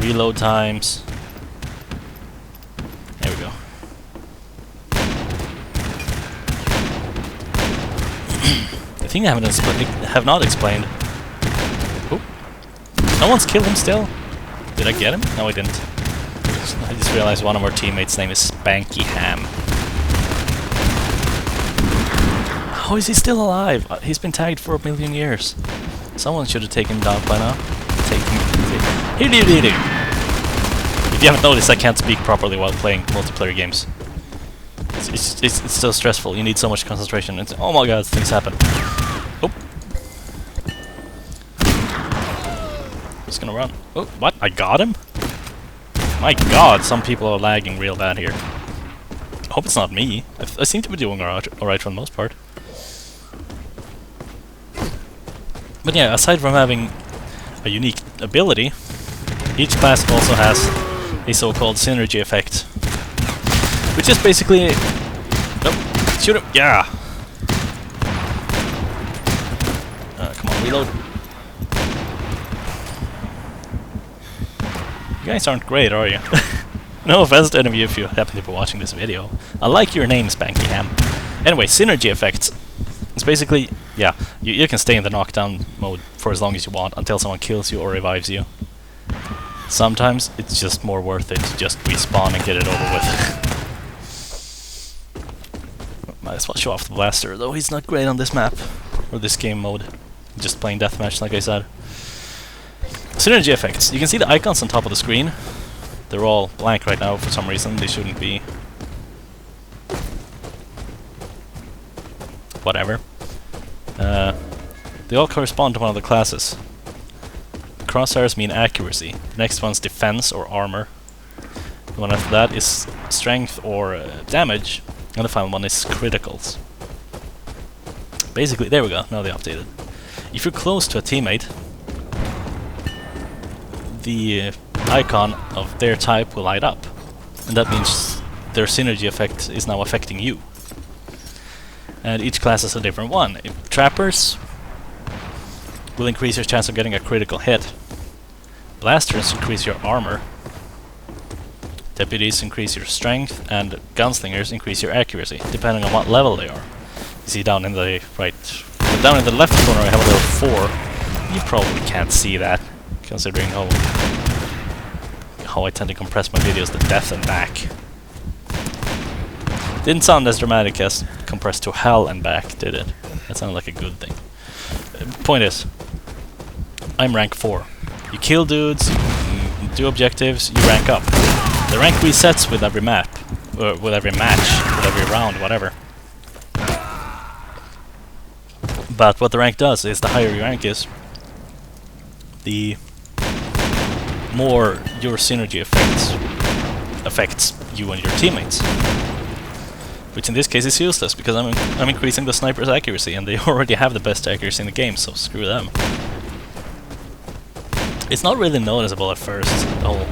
Reload times. There we go. The thing I have not explained. Oh, no one's killed him still. Did I get him? No, I didn't. I just realized one of our teammates' name is Spanky Ham. How is he still alive? He's been tagged for 1,000,000 years. Someone should have taken him down by now. If you haven't noticed, I can't speak properly while playing multiplayer games. It's so stressful. You need so much concentration. Oh my god, things happen. Oh. Just gonna run. Oh, what? I got him? My god, some people are lagging real bad here. I hope it's not me. I seem to be doing alright for the most part. But yeah, aside from having a unique ability, each class also has a so-called synergy effect, which is basically... Nope, shoot him! Yeah! Come on, reload. You guys aren't great, are you? No offense to any of you if you happen to be watching this video. I like your name, Spanky Ham. Anyway, synergy effects. It's basically, yeah, you can stay in the knockdown mode for as long as you want until someone kills you or revives you. Sometimes it's just more worth it to just respawn and get it over with. Might as well show off the blaster, though he's not great on this map or this game mode. Just playing deathmatch, like I said. Synergy effects. You can see the icons on top of the screen. They're all blank right now for some reason. They shouldn't be. Whatever. They all correspond to one of the classes. Crosshairs mean accuracy. The next one's defense or armor. The one after that is strength or damage. And the final one is criticals. Basically, there we go. Now they updated. If you're close to a teammate, the icon of their type will light up. And that means their synergy effect is now affecting you. And each class has a different one. Trappers will increase your chance of getting a critical hit. Blasters increase your armor. Deputies increase your strength, and gunslingers increase your accuracy, depending on what level they are. You see down in the down in the left corner I have a level 4. You probably can't see that, considering how I tend to compress my videos to death and back. Didn't sound as dramatic as compressed to hell and back, did it? That sounded like a good thing. Point is, I'm rank 4. You kill dudes, you do objectives, you rank up. The rank resets with every map, or with every match, with every round, whatever. But what the rank does is, the higher your rank is, the more your synergy affects you and your teammates. Which in this case is useless, because I'm increasing the sniper's accuracy, and they already have the best accuracy in the game, so screw them. It's not really noticeable at first, the whole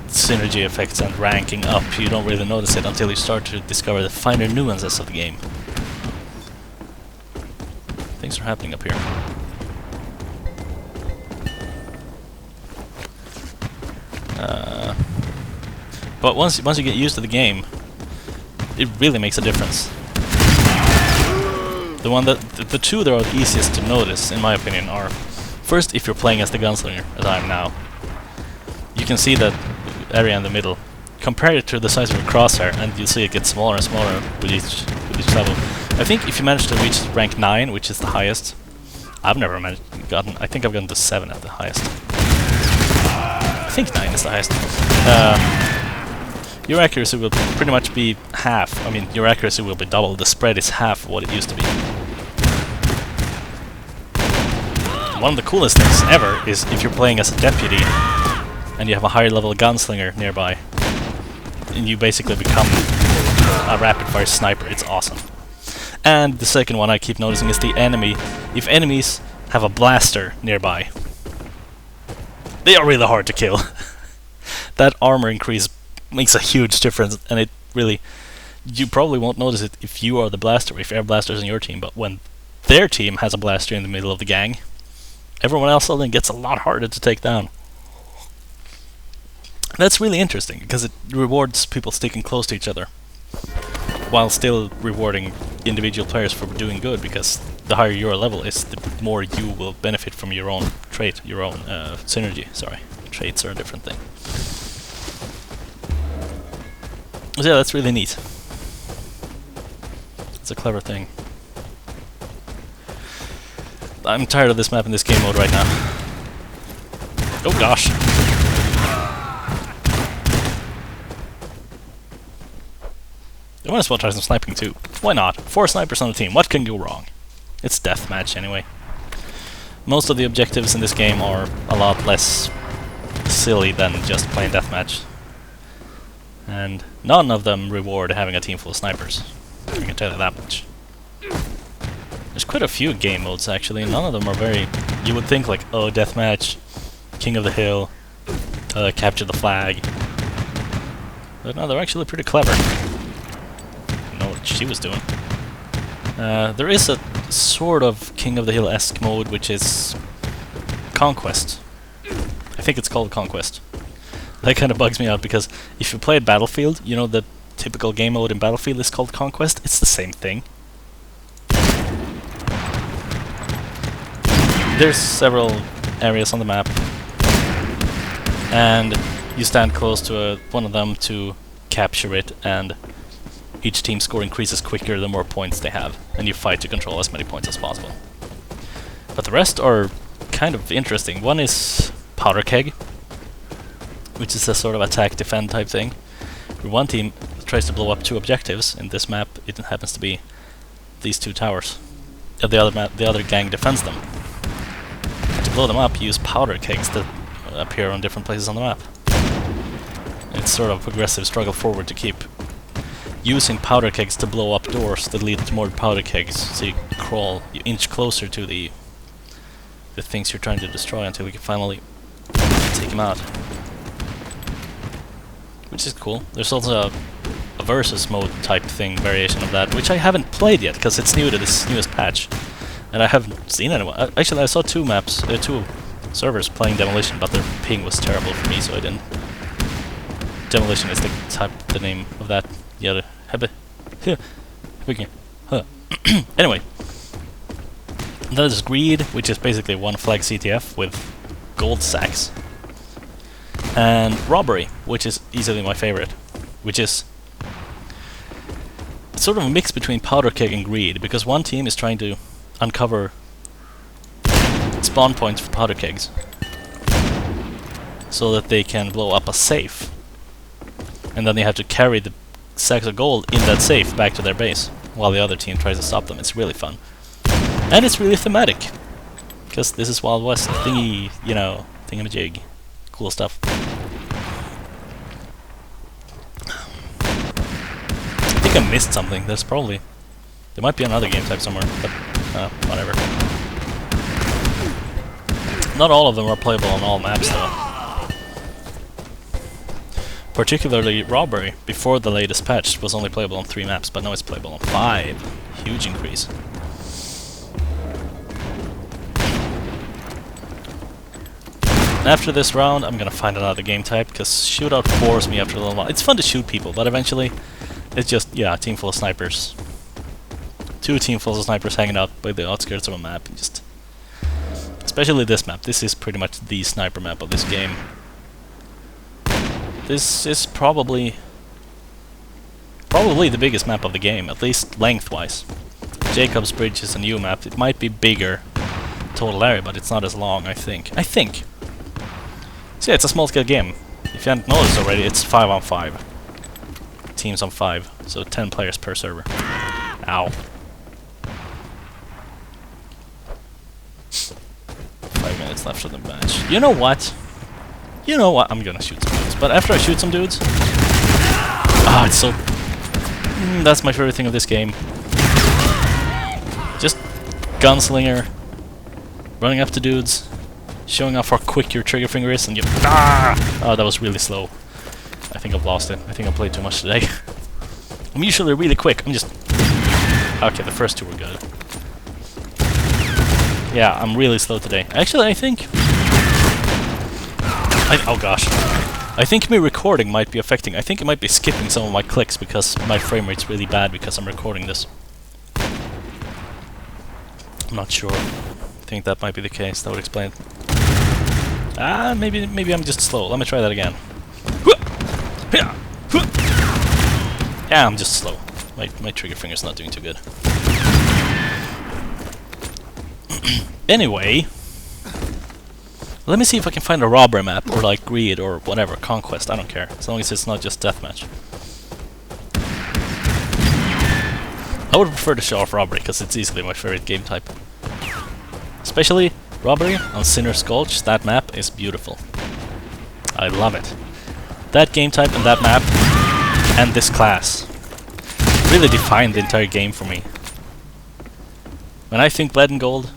synergy effects and ranking up. You don't really notice it until you start to discover the finer nuances of the game. Things are happening up here. But once you get used to the game, it really makes a difference. The two that are the easiest to notice, in my opinion, are first, if you're playing as the gunslinger, as I am now, you can see that area in the middle. Compare it to the size of your crosshair, and you'll see it gets smaller and smaller with each level. I think if you manage to reach rank 9, which is the highest, I've never gotten. I think I've gotten to 7 at the highest. I think 9 is the highest. Your accuracy will pretty much be half. I mean, your accuracy will be double. The spread is half of what it used to be. One of the coolest things ever is if you're playing as a deputy and you have a higher level gunslinger nearby, and you basically become a rapid fire sniper. It's awesome. And the second one I keep noticing is the enemy. If enemies have a blaster nearby, they are really hard to kill. That armor increase makes a huge difference, and it really, you probably won't notice it if you are the blaster, if you have blasters in your team, but when their team has a blaster in the middle of the gang, everyone else suddenly gets a lot harder to take down. That's really interesting, because it rewards people sticking close to each other, while still rewarding individual players for doing good, because the higher your level is, the more you will benefit from your own trait, your own synergy. Sorry, traits are a different thing. So yeah, that's really neat. It's a clever thing. I'm tired of this map in this game mode right now. Oh gosh. I might as well try some sniping too. Why not? 4 snipers on the team, what can go wrong? It's deathmatch anyway. Most of the objectives in this game are a lot less silly than just playing deathmatch. And none of them reward having a team full of snipers. I can tell you that much. There's quite a few game modes actually, and none of them are very... You would think like, oh, deathmatch, King of the Hill, capture the flag. But no, they're actually pretty clever. I know what she was doing. There is a sort of King of the Hill-esque mode, which is Conquest. I think it's called Conquest. That kind of bugs me out, because if you play Battlefield, you know the typical game mode in Battlefield is called Conquest. It's the same thing. There's several areas on the map, and you stand close to one of them to capture it, and each team's score increases quicker the more points they have, and you fight to control as many points as possible. But the rest are kind of interesting. One is Powder Keg, which is a sort of attack-defend type thing. Where one team tries to blow up 2 objectives. In this map, it happens to be these 2 towers. The other gang defends them. To blow them up, you use powder kegs that appear on different places on the map. It's sort of a progressive struggle forward to keep using powder kegs to blow up doors that lead to more powder kegs, so you inch closer to the things you're trying to destroy until you can finally take them out. Which is cool. There's also a versus mode type thing, variation of that, which I haven't played yet because it's new to this newest patch, and I haven't seen anyone. Actually, I saw 2 servers playing Demolition, but their ping was terrible for me, so I didn't. Demolition is the name of that. Yeah. Anyway, then there's Greed, which is basically one flag CTF with gold sacks. And Robbery, which is easily my favorite, which is sort of a mix between Powder Keg and Greed, because one team is trying to uncover spawn points for powder kegs so that they can blow up a safe, and then they have to carry the sacks of gold in that safe back to their base while the other team tries to stop them. It's really fun, and it's really thematic, because this is Wild West thingy, you know, thingamajig. Cool stuff. I think I missed something. There might be another game type somewhere, but whatever. Not all of them are playable on all maps though. Particularly Robbery, before the latest patch, was only playable on 3 maps, but now it's playable on 5. Huge increase. After this round, I'm gonna find another game type, because shootout bores me after a little while. It's fun to shoot people, but eventually, it's just, yeah, a team full of snipers. 2 teamfuls of snipers hanging out by the outskirts of a map. Just, especially this map. This is pretty much the sniper map of this game. This is probably the biggest map of the game, at least lengthwise. Jacob's Bridge is a new map. It might be bigger total area, but it's not as long, I think. So yeah, it's a small-scale game. If you haven't noticed already, it's 5 on 5. Teams on 5, so 10 players per server. Ow. 5 minutes left of the match. You know what? I'm gonna shoot some dudes. But after I shoot some dudes... it's so... that's my favorite thing of this game. Just gunslinger, running up to dudes, showing off how quick your trigger finger is, and you... Oh, that was really slow. I think I've lost it. I think I played too much today. I'm usually really quick. I'm just... Okay, the first 2 were good. Yeah, I'm really slow today. Actually, I think... oh gosh. I think me recording might be affecting. I think it might be skipping some of my clicks because my frame rate's really bad because I'm recording this. I'm not sure. I think that might be the case. That would explain it. Ah, maybe I'm just slow. Let me try that again. Yeah, I'm just slow. My trigger finger's not doing too good. Anyway, let me see if I can find a robbery map, or like greed, or whatever, conquest, I don't care, as long as it's not just deathmatch. I would prefer to show off robbery, because it's easily my favorite game type. Especially robbery on Sinner's Gulch. That map is beautiful. I love it. That game type and that map, and this class, really defined the entire game for me. When I think Blood and Gold,